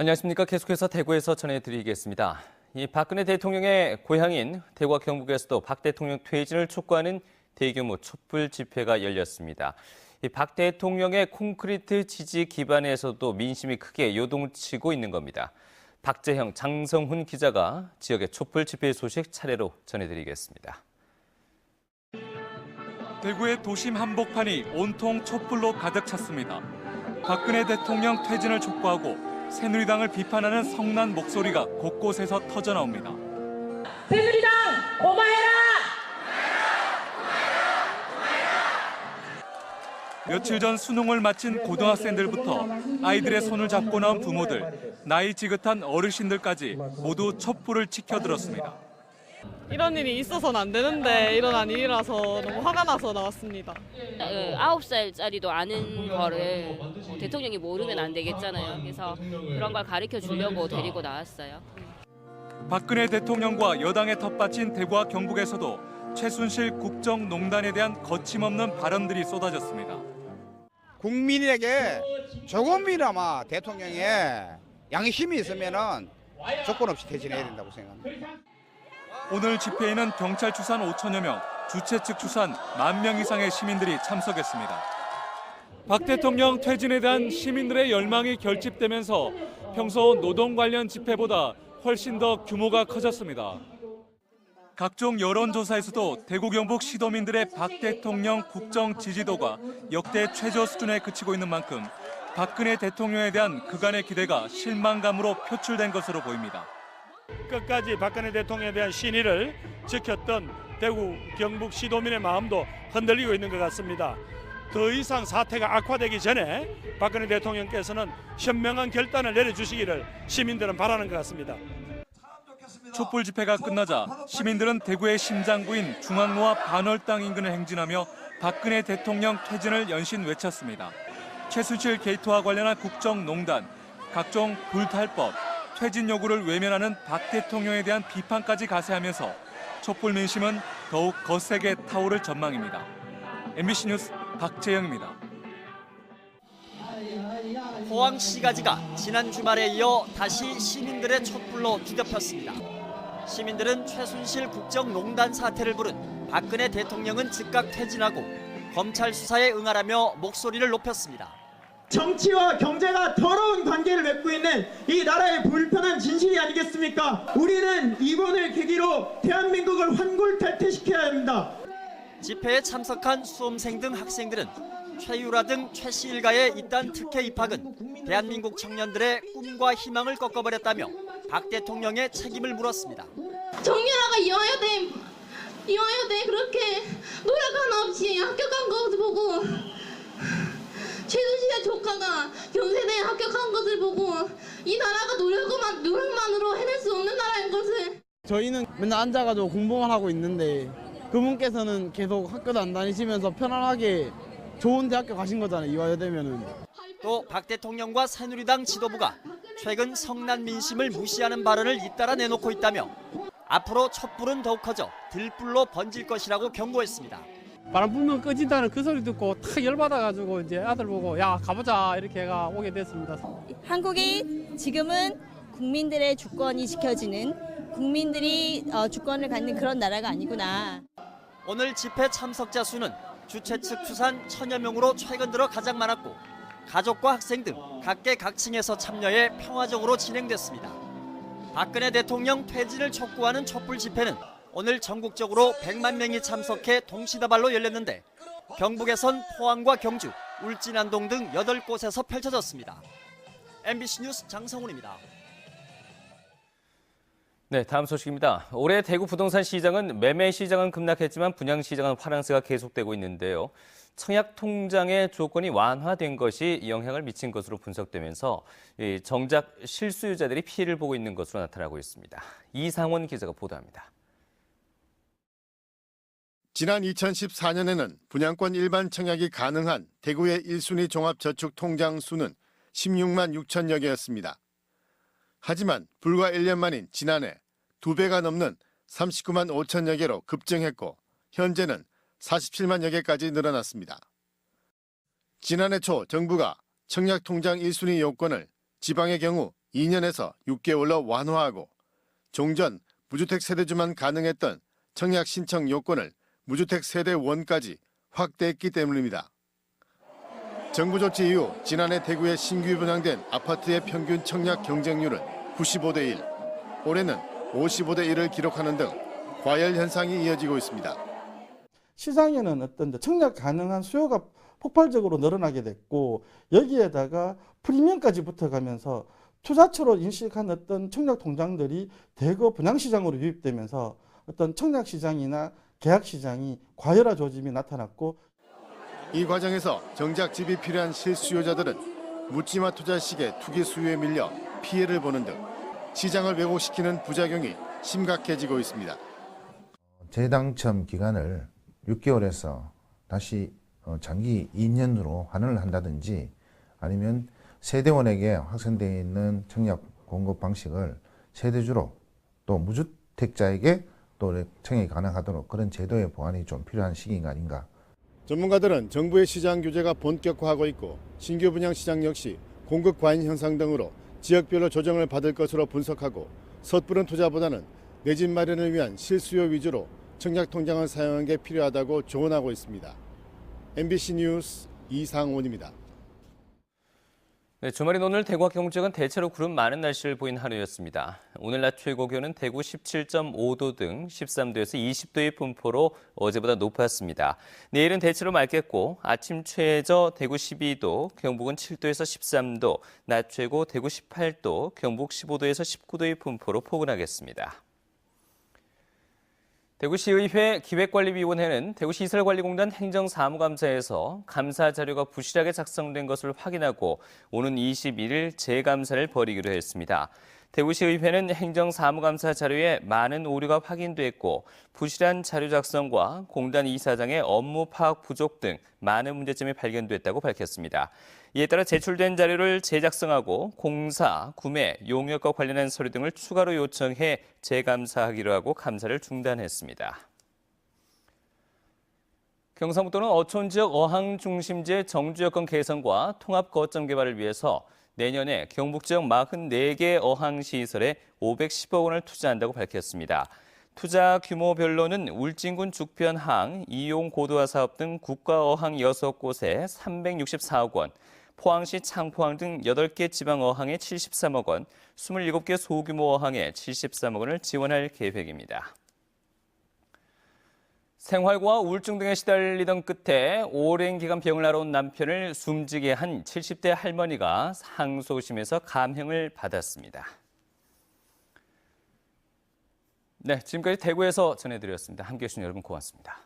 안녕하십니까. 계속해서 대구에서 전해드리겠습니다. 이 박근혜 대통령의 고향인 대구와 경북에서도 박 대통령 퇴진을 촉구하는 대규모 촛불 집회가 열렸습니다. 이 박 대통령의 콘크리트 지지 기반에서도 민심이 크게 요동치고 있는 겁니다. 박재형, 장성훈 기자가 지역의 촛불 집회 소식 차례로 전해드리겠습니다. 대구의 도심 한복판이 온통 촛불로 가득 찼습니다. 박근혜 대통령 퇴진을 촉구하고 새누리당을 비판하는 성난 목소리가 곳곳에서 터져나옵니다. 새누리당 고마해라! 며칠 전 수능을 마친 고등학생들부터 아이들의 손을 잡고 나온 부모들, 나이 지긋한 어르신들까지 모두 촛불을 치켜들었습니다. 이런 일이 있어서는 안 되는데 일어난 일이라서 너무 화가 나서 나왔습니다. 9살짜리도 아는 거를 대통령이 모르면 안 되겠잖아요. 그래서 그런 걸 가르쳐 주려고 데리고 나왔어요. 박근혜 대통령과 여당의 텃밭인 대구와 경북에서도 최순실 국정농단에 대한 거침없는 발언들이 쏟아졌습니다. 국민에게 조금이나마 대통령의 양심이 있으면은 조건 없이 퇴진해야 된다고 생각합니다. 오늘 집회에는 경찰 추산 5천여 명, 주최 측 추산 10,000명 이상의 시민들이 참석했습니다. 박 대통령 퇴진에 대한 시민들의 열망이 결집되면서 평소 노동 관련 집회보다 훨씬 더 규모가 커졌습니다. 각종 여론조사에서도 대구 경북 시도민들의 박 대통령 국정 지지도가 역대 최저 수준에 그치고 있는 만큼 박근혜 대통령에 대한 그간의 기대가 실망감으로 표출된 것으로 보입니다. 끝까지 박근혜 대통령에 대한 신의를 지켰던 대구, 경북 시도민의 마음도 흔들리고 있는 것 같습니다. 더 이상 사태가 악화되기 전에 박근혜 대통령께서는 현명한 결단을 내려주시기를 시민들은 바라는 것 같습니다. 촛불 집회가 끝나자 시민들은 대구의 심장부인 중앙로와 반월당 인근을 행진하며 박근혜 대통령 퇴진을 연신 외쳤습니다. 최순실 게이트와 관련한 국정농단, 각종 불탈법, 퇴진 요구를 외면하는 박 대통령에 대한 비판까지 가세하면서 촛불 민심은 더욱 거세게 타오를 전망입니다. MBC 뉴스 박재영입니다. 포항시가지가 지난 주말에 이어 다시 시민들의 촛불로 뒤덮였습니다. 시민들은 최순실 국정농단 사태를 부른 박근혜 대통령은 즉각 퇴진하고 검찰 수사에 응하라며 목소리를 높였습니다. 정치와 경제가 더러운 관계를 맺고 있는 이 나라의 불편한 진실이 아니겠습니까? 우리는 이번을 계기로 대한민국을 환골탈퇴시켜야 합니다. 집회에 참석한 수험생 등 학생들은 최유라 등 최씨 일가의 이딴 특혜 입학은 대한민국 청년들의 꿈과 희망을 꺾어버렸다며 박 대통령의 책임을 물었습니다. 정유라가 이화여대 그렇게 노력 하나 없이 합격한 거 보고 최순실의 조카가 경세대에 합격한 것을 보고 이 나라가 노력만으로 해낼 수 없는 나라인 것을. 저희는 맨날 앉아가지고 공부만 하고 있는데 그분께서는 계속 학교도 안 다니시면서 편안하게 좋은 대학교 가신 거잖아요. 이화여대면은. 또 박 대통령과 새누리당 지도부가 최근 성난 민심을 무시하는 발언을 잇따라 내놓고 있다며 앞으로 촛불은 더욱 커져 들불로 번질 것이라고 경고했습니다. 바람 불면 꺼진다는 그 소리 듣고 탁 열받아가지고 이제 아들 보고 야 가보자 이렇게 해가 오게 됐습니다. 한국이 지금은 국민들의 주권이 지켜지는 국민들이 주권을 갖는 그런 나라가 아니구나. 오늘 집회 참석자 수는 주최 측 추산 1,000여 명으로 최근 들어 가장 많았고 가족과 학생 등 각계각층에서 참여해 평화적으로 진행됐습니다. 박근혜 대통령 퇴진을 촉구하는 촛불 집회는 오늘 전국적으로 100만 명이 참석해 동시다발로 열렸는데 경북에선 포항과 경주, 울진안동 등 8곳에서 펼쳐졌습니다. MBC 뉴스 장성훈입니다. 네, 다음 소식입니다. 올해 대구 부동산 시장은 매매 시장은 급락했지만 분양 시장은 화랑세가 계속되고 있는데요. 청약 통장의 조건이 완화된 것이 영향을 미친 것으로 분석되면서 정작 실수요자들이 피해를 보고 있는 것으로 나타나고 있습니다. 이상원 기자가 보도합니다. 지난 2014년에는 분양권 일반 청약이 가능한 대구의 1순위 종합저축통장 수는 16만 6천여 개였습니다. 하지만 불과 1년 만인 지난해 2배가 넘는 39만 5천여 개로 급증했고 현재는 47만여 개까지 늘어났습니다. 지난해 초 정부가 청약통장 1순위 요건을 지방의 경우 2년에서 6개월로 완화하고 종전 무주택 세대주만 가능했던 청약 신청 요건을 무주택 세대 1까지 확대했기 때문입니다. 정부 조치 이후 지난해 대구에 신규 분양된 아파트의 평균 청약 경쟁률은 95대 1, 올해는 55대 1을 기록하는 등 과열 현상이 이어지고 있습니다. 시장에는 어떤 청약 가능한 수요가 폭발적으로 늘어나게 됐고 여기에다가 프리미엄까지 붙어가면서 투자처로 인식한 어떤 청약 통장들이 대거 분양시장으로 유입되면서 어떤 청약시장이나 계약시장이 과열화 조짐이 나타났고 이 과정에서 정작 집이 필요한 실수요자들은 묻지마 투자식의 투기 수요에 밀려 피해를 보는 등 시장을 왜곡시키는 부작용이 심각해지고 있습니다. 재당첨 기간을 6개월에서 다시 장기 2년으로 환원을 한다든지 아니면 세대원에게 확산되어 있는 청약 공급 방식을 세대주로 또 무주택자에게 또 청약이 가능하도록 그런 제도의 보완이 좀 필요한 시기가 아닌가. 전문가들은 정부의 시장 규제가 본격화하고 있고 신규 분양 시장 역시 공급 과잉 현상 등으로 지역별로 조정을 받을 것으로 분석하고 섣부른 투자보다는 내 집 마련을 위한 실수요 위주로 청약 통장을 사용하는 게 필요하다고 조언하고 있습니다. MBC 뉴스 이상원입니다. 네, 주말인 오늘 대구와 경북 대체로 구름 많은 날씨를 보인 하루였습니다. 오늘 낮 최고 기온은 대구 17.5도 등 13도에서 20도의 분포로 어제보다 높았습니다. 내일은 대체로 맑겠고 아침 최저 대구 12도, 경북은 7도에서 13도, 낮 최고 대구 18도, 경북 15도에서 19도의 분포로 포근하겠습니다. 대구시의회 기획관리위원회는 대구시설관리공단 행정사무감사에서 감사 자료가 부실하게 작성된 것을 확인하고 오는 21일 재감사를 벌이기로 했습니다. 대구시의회는 행정사무감사 자료에 많은 오류가 확인됐고 부실한 자료 작성과 공단 이사장의 업무 파악 부족 등 많은 문제점이 발견됐다고 밝혔습니다. 이에 따라 제출된 자료를 재작성하고 공사, 구매, 용역과 관련한 서류 등을 추가로 요청해 재감사하기로 하고 감사를 중단했습니다. 경상북도는 어촌 지역 어항 중심지의 정주 여건 개선과 통합 거점 개발을 위해서 내년에 경북 지역 44개 어항 시설에 510억 원을 투자한다고 밝혔습니다. 투자 규모별로는 울진군 죽변항, 이용 고도화 사업 등 국가 어항 6곳에 364억 원, 포항시 창포항 등 8개 지방 어항에 73억 원, 27개 소규모 어항에 73억 원을 지원할 계획입니다. 생활고와 우울증 등에 시달리던 끝에 오랜 기간 병을 하러 온 남편을 숨지게 한 70대 할머니가 항소심에서 감형을 받았습니다. 네, 지금까지 대구에서 전해드렸습니다. 함께해 주신 여러분 고맙습니다.